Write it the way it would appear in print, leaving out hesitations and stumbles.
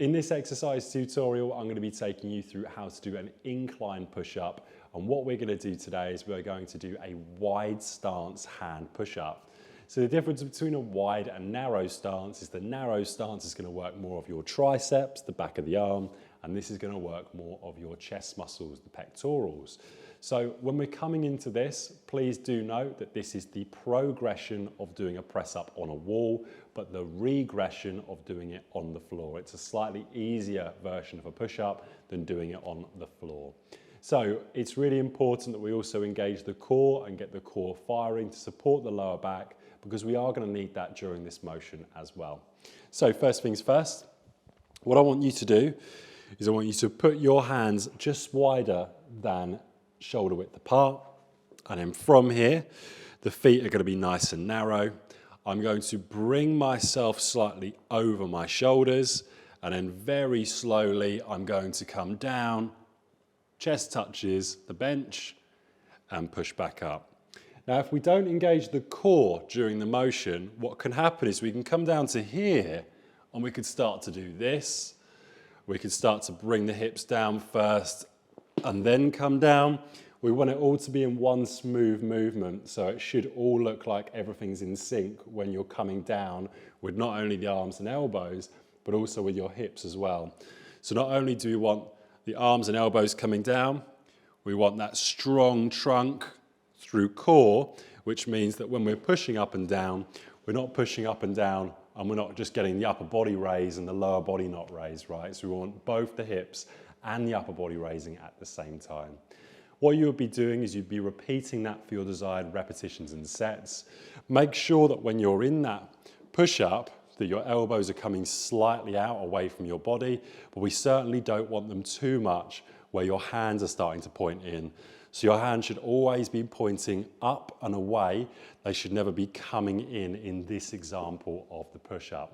In this exercise tutorial, I'm going to be taking you through how to do an incline push-up. And what we're going to do today is we're going to do a wide stance hand push-up. So the difference between a wide and narrow stance is the narrow stance is going to work more of your triceps, the back of the arm, and this is going to work more of your chest muscles, the pectorals. So when we're coming into this, please do note that this is the progression of doing a press up on a wall, but the regression of doing it on the floor. It's a slightly easier version of a push-up than doing it on the floor. So it's really important that we also engage the core and get the core firing to support the lower back, because we are going to need that during this motion as well. So first things first, what I want you to do is I want you to put your hands just wider than shoulder width apart, and then from here the feet are going to be nice and narrow. I'm going to bring myself slightly over my shoulders, and then very slowly I'm going to come down, chest touches the bench, and push back up. Now if we don't engage the core during the motion, what can happen is we can come down to here and we could start to do this. We could start to bring the hips down first and then come down. We want it all to be in one smooth movement, so it should all look like everything's in sync when you're coming down with not only the arms and elbows, but also with your hips as well. So not only do we want the arms and elbows coming down, we want that strong trunk through core, which means that when we're pushing up and down, we're not pushing up and down and we're not just getting the upper body raised and the lower body not raised, right? So we want both the hips and the upper body raising at the same time. What you would be doing is you'd be repeating that for your desired repetitions and sets. Make sure that when you're in that push-up, that your elbows are coming slightly out away from your body, but we certainly don't want them too much where your hands are starting to point in. So your hands should always be pointing up and away. They should never be coming in this example of the push-up.